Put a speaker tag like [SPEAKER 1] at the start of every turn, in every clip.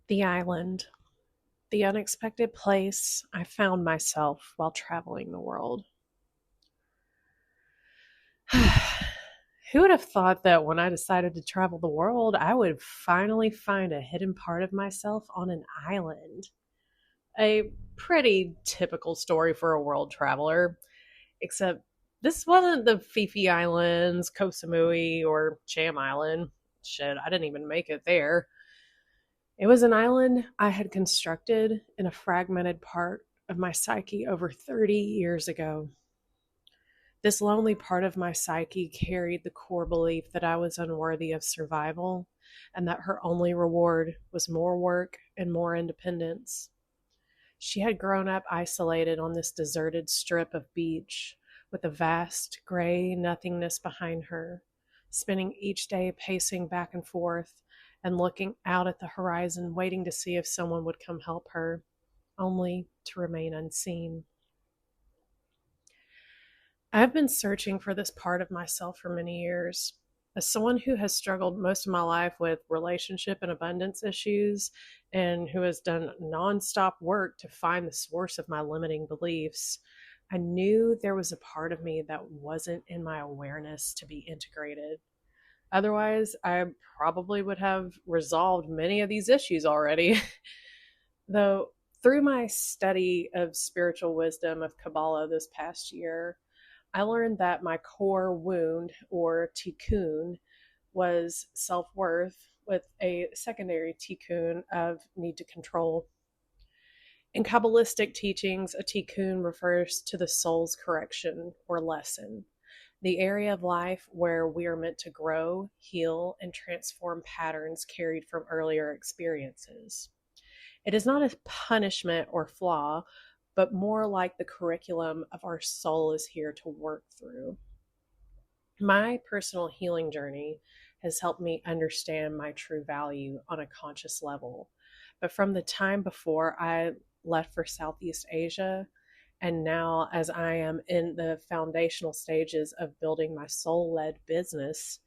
[SPEAKER 1] The island, the unexpected place I found myself while traveling the world. Who would have thought that when I decided to travel the world, I would finally find a hidden part of myself on an island? A pretty typical story for a world traveler, except this wasn't the Phi Phi Islands, Koh Samui, or Cham Island. Shit, I didn't even make it there. It was an island I had constructed in a fragmented part of my psyche over 30 years ago. This lonely part of my psyche carried the core belief that I was unworthy of survival and that her only reward was more work and more independence. She had grown up isolated on this deserted strip of beach with a vast gray nothingness behind her, spending each day pacing back and forth and looking out at the horizon, waiting to see if someone would come help her, only to remain unseen. I've been searching for this part of myself for many years. As someone who has struggled most of my life with relationship and abundance issues, and who has done nonstop work to find the source of my limiting beliefs, I knew there was a part of me that wasn't in my awareness to be integrated. Otherwise, I probably would have resolved many of these issues already. Though, through my study of spiritual wisdom of Kabbalah this past year, I learned that my core wound, or tikkun, was self worth with a secondary tikkun of need to control. In Kabbalistic teachings, a tikkun refers to the soul's correction or lesson, the area of life where we are meant to grow, heal, and transform patterns carried from earlier experiences. It is not a punishment or flaw, but more like the curriculum of our soul is here to work through. My personal healing journey has helped me understand my true value on a conscious level. But from the time before I left for Southeast Asia, and now as I am in the foundational stages of building my soul led business,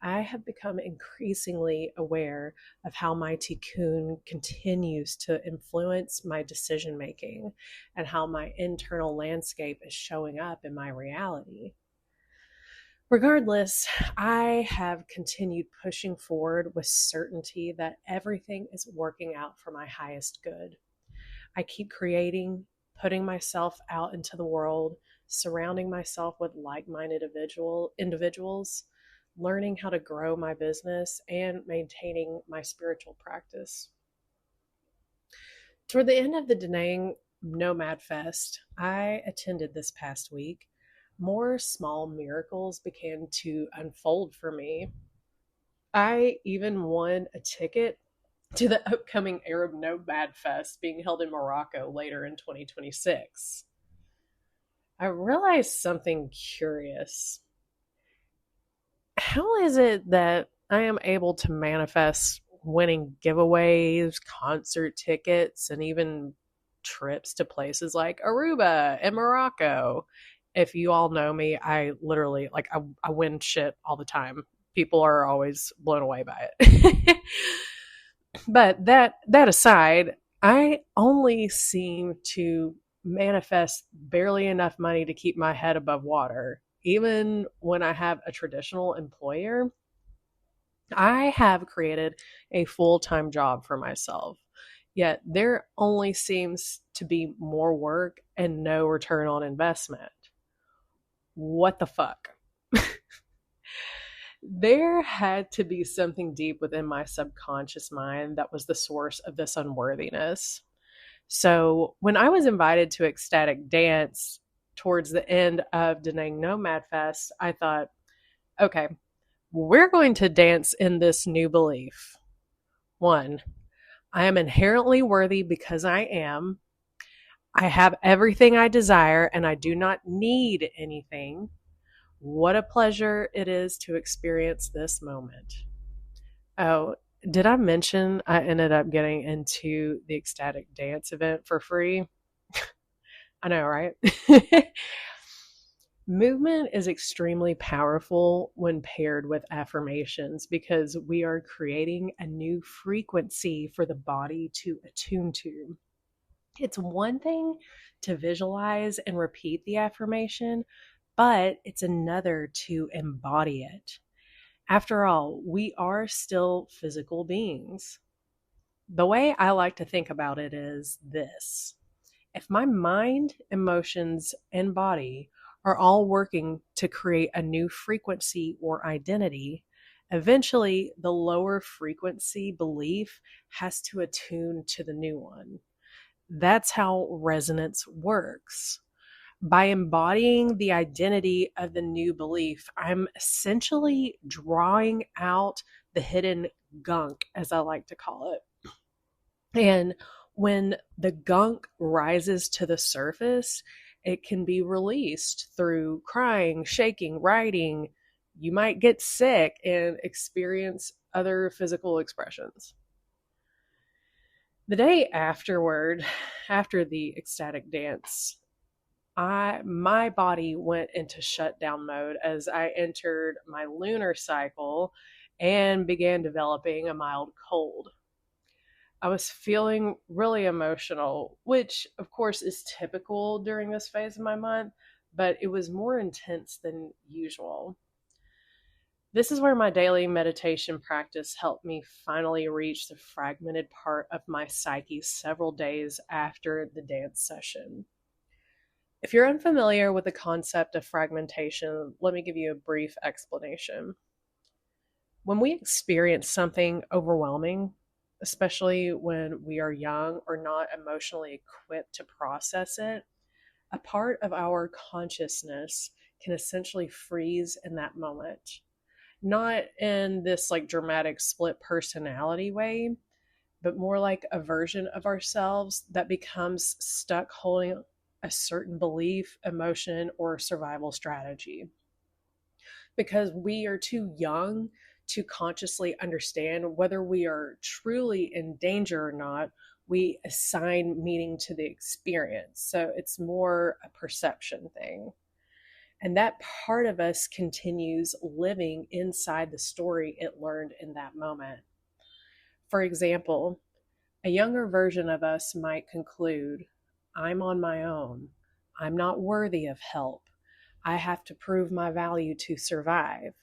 [SPEAKER 1] I have become increasingly aware of how my tikkun continues to influence my decision making and how my internal landscape is showing up in my reality. Regardless, I have continued pushing forward with certainty that everything is working out for my highest good. I keep creating, putting myself out into the world, surrounding myself with like-minded individuals, learning how to grow my business, and maintaining my spiritual practice. Toward the end of the Da Nang Nomad Fest I attended this past week, more small miracles began to unfold for me. I even won a ticket to the upcoming Arab Nomad Fest being held in Morocco later in 2026. I realized something curious. How is it that I am able to manifest winning giveaways, concert tickets, and even trips to places like Aruba and Morocco? If you all know me, I literally I win shit all the time. People are always blown away by it. But that aside, I only seem to manifest barely enough money to keep my head above water. Even when I have a traditional employer, I have created a full time job for myself. Yet there only seems to be more work and no return on investment. What the fuck? There had to be something deep within my subconscious mind that was the source of this unworthiness. So when I was invited to ecstatic dance towards the end of Da Nang Nomad Fest, I thought, okay, we're going to dance in this new belief. One, I am inherently worthy because I am. I have everything I desire and I do not need anything. What a pleasure it is to experience this moment. Oh, did I mention I ended up getting into the ecstatic dance event for free? I know, right? Movement is extremely powerful when paired with affirmations because we are creating a new frequency for the body to attune to. It's one thing to visualize and repeat the affirmation, but it's another to embody it. After all, we are still physical beings. The way I like to think about it is this: if my mind, emotions, and body are all working to create a new frequency or identity, eventually the lower frequency belief has to attune to the new one. That's how resonance works. By embodying the identity of the new belief, I'm essentially drawing out the hidden gunk, as I like to call it. And when the gunk rises to the surface, it can be released through crying, shaking, writing. You might get sick and experience other physical expressions. The day afterward, after the ecstatic dance, my body went into shutdown mode as I entered my lunar cycle and began developing a mild cold. I was feeling really emotional, which of course is typical during this phase of my month, but it was more intense than usual. This is where my daily meditation practice helped me finally reach the fragmented part of my psyche several days after the dance session. If you're unfamiliar with the concept of fragmentation, let me give you a brief explanation. When we experience something overwhelming, especially when we are young or not emotionally equipped to process it, a part of our consciousness can essentially freeze in that moment. Not in this like dramatic split personality way, but more like a version of ourselves that becomes stuck holding a certain belief, emotion, or survival strategy. Because we are too young to consciously understand whether we are truly in danger or not, we assign meaning to the experience. So it's more a perception thing. And that part of us continues living inside the story it learned in that moment. For example, a younger version of us might conclude, I'm on my own. I'm not worthy of help. I have to prove my value to survive.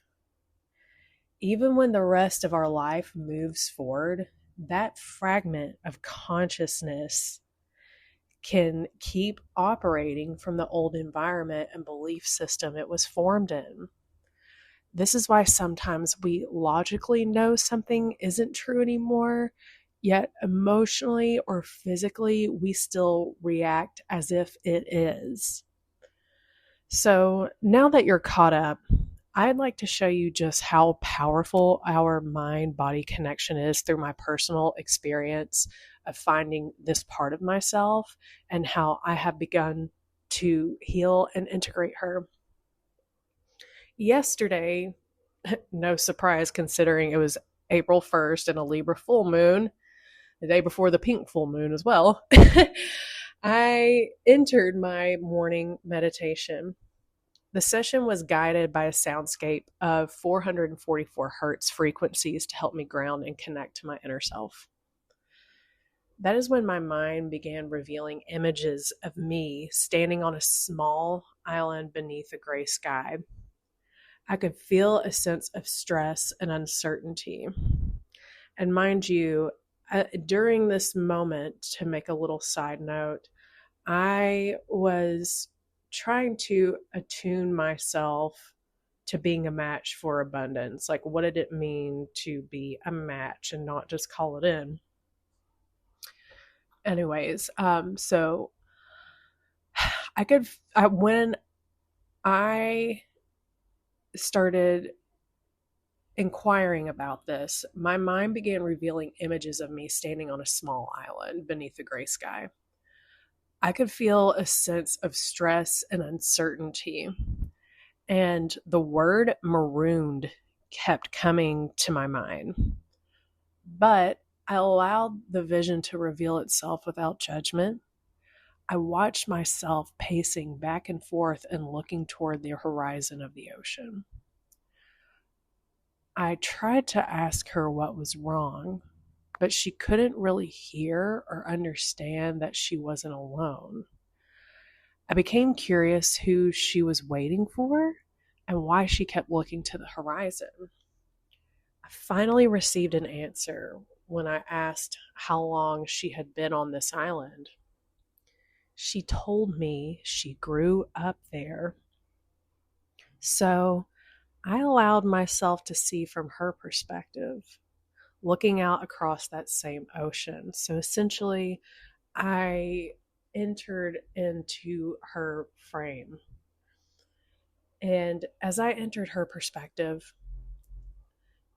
[SPEAKER 1] Even when the rest of our life moves forward, that fragment of consciousness can keep operating from the old environment and belief system it was formed in. This is why sometimes we logically know something isn't true anymore, yet emotionally or physically we still react as if it is. So now that you're caught up, I'd like to show you just how powerful our mind-body connection is through my personal experience of finding this part of myself and how I have begun to heal and integrate her. Yesterday, no surprise considering it was April 1st and a Libra full moon, the day before the pink full moon as well, I entered my morning meditation. The session was guided by a soundscape of 444 hertz frequencies to help me ground and connect to my inner self. That is when my mind began revealing images of me standing on a small island beneath a gray sky. I could feel a sense of stress and uncertainty. And mind you, during this moment, to make a little side note, I was trying to attune myself to being a match for abundance. Like, what did it mean to be a match and not just call it in? Anyways, so when I started inquiring about this, my mind began revealing images of me standing on a small island beneath the gray sky. I could feel a sense of stress and uncertainty, and the word marooned kept coming to my mind. But I allowed the vision to reveal itself without judgment. I watched myself pacing back and forth and looking toward the horizon of the ocean. I tried to ask her what was wrong, but she couldn't really hear or understand that she wasn't alone. I became curious who she was waiting for and why she kept looking to the horizon. I finally received an answer when I asked how long she had been on this island. She told me she grew up there. So I allowed myself to see from her perspective, looking out across that same ocean. So essentially, I entered into her frame. And as I entered her perspective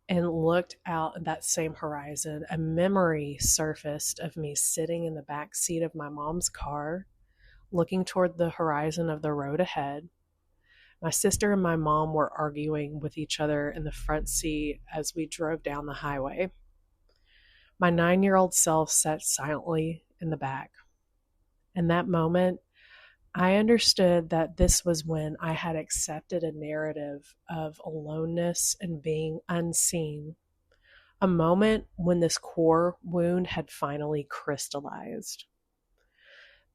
[SPEAKER 1] and looked out at that same horizon, a memory surfaced of me sitting in the back seat of my mom's car, looking toward the horizon of the road ahead. My sister and my mom were arguing with each other in the front seat as we drove down the highway. My 9-year-old self sat silently in the back. In that moment, I understood that this was when I had accepted a narrative of aloneness and being unseen, a moment when this core wound had finally crystallized.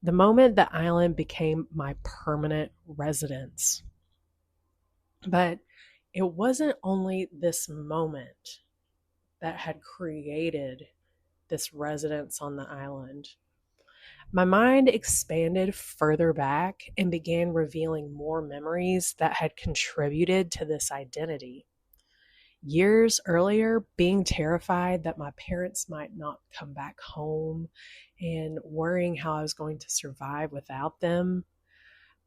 [SPEAKER 1] The moment the island became my permanent residence. But it wasn't only this moment that had created this residence on the island. My mind expanded further back and began revealing more memories that had contributed to this identity. Years earlier, being terrified that my parents might not come back home and worrying how I was going to survive without them,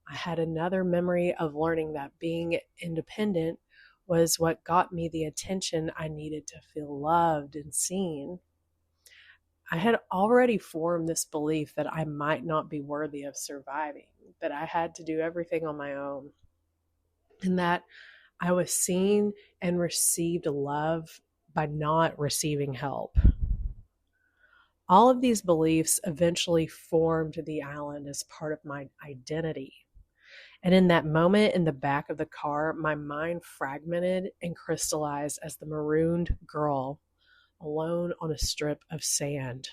[SPEAKER 1] I had another memory of learning that being independent was what got me the attention I needed to feel loved and seen. I had already formed this belief that I might not be worthy of surviving, that I had to do everything on my own, and that I was seen and received love by not receiving help. All of these beliefs eventually formed the island as part of my identity. And in that moment in the back of the car, my mind fragmented and crystallized as the marooned girl alone on a strip of sand.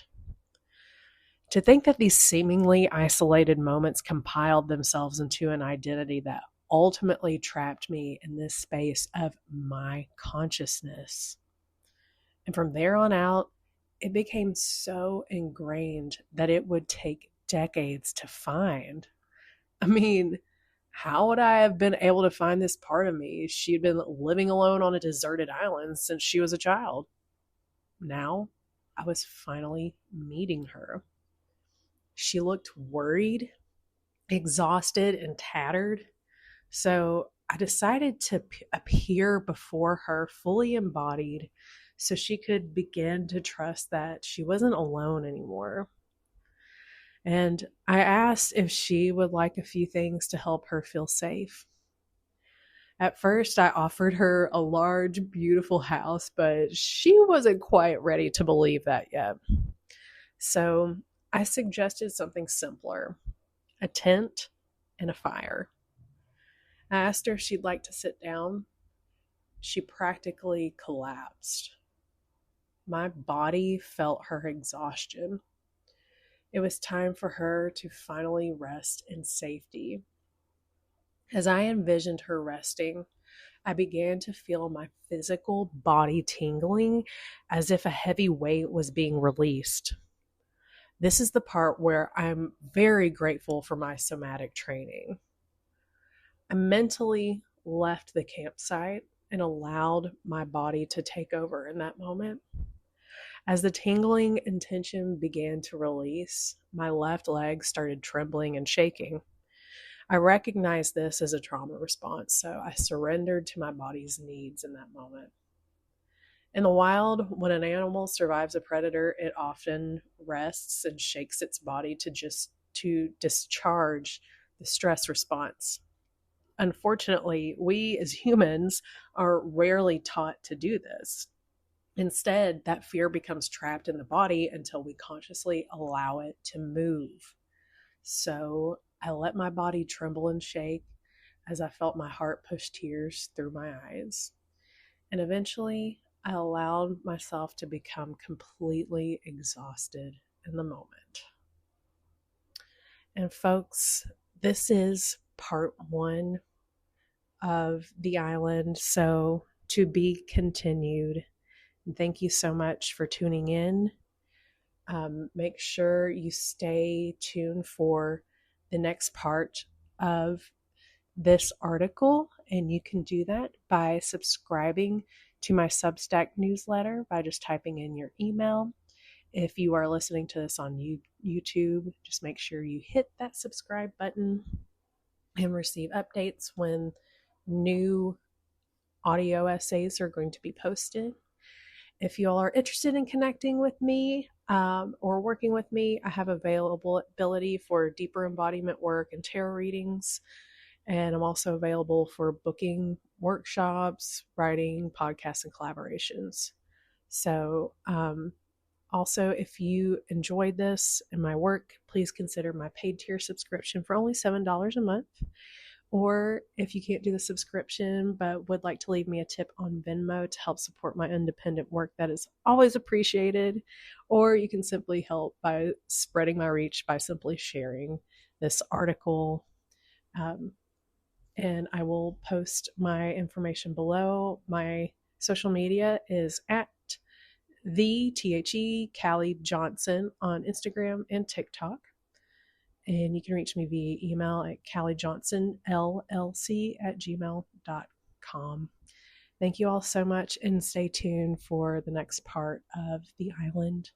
[SPEAKER 1] To think that these seemingly isolated moments compiled themselves into an identity that ultimately trapped me in this space of my consciousness. And from there on out, it became so ingrained that it would take decades to find. I mean, how would I have been able to find this part of me? She'd been living alone on a deserted island since she was a child. Now, I was finally meeting her. She looked worried, exhausted, and tattered. So I decided to appear before her fully embodied so she could begin to trust that she wasn't alone anymore. And I asked if she would like a few things to help her feel safe. At first, I offered her a large, beautiful house, but she wasn't quite ready to believe that yet. So I suggested something simpler, a tent and a fire. I asked her if she'd like to sit down. She practically collapsed. My body felt her exhaustion. It was time for her to finally rest in safety. As I envisioned her resting, I began to feel my physical body tingling as if a heavy weight was being released. This is the part where I'm very grateful for my somatic training. I mentally left the campsite and allowed my body to take over in that moment. As the tingling and tension began to release, my left leg started trembling and shaking. I recognized this as a trauma response, so I surrendered to my body's needs in that moment. In the wild, when an animal survives a predator, it often rests and shakes its body to discharge the stress response. Unfortunately, we as humans are rarely taught to do this. Instead, that fear becomes trapped in the body until we consciously allow it to move. So I let my body tremble and shake as I felt my heart push tears through my eyes. And eventually, I allowed myself to become completely exhausted in the moment. And folks, this is part one of the island. So to be continued. Thank you so much for tuning in. Make sure you stay tuned for the next part of this article, and you can do that by subscribing to my Substack newsletter by just typing in your email. If you are listening to this on YouTube, just make sure you hit that subscribe button and receive updates when new audio essays are going to be posted. If you all are interested in connecting with me or working with me, I have availability for deeper embodiment work and tarot readings. And I'm also available for booking workshops, writing, podcasts, and collaborations. So, also, if you enjoyed this and my work, please consider my paid tier subscription for only $7 a month. Or if you can't do the subscription but would like to leave me a tip on Venmo to help support my independent work, that is always appreciated. Or you can simply help by spreading my reach by simply sharing this article. And I will post my information below. My social media is at Callie Johnson on Instagram and TikTok. And you can reach me via email at calliejohnsonllc@gmail.com. Thank you all so much, and stay tuned for the next part of The Island.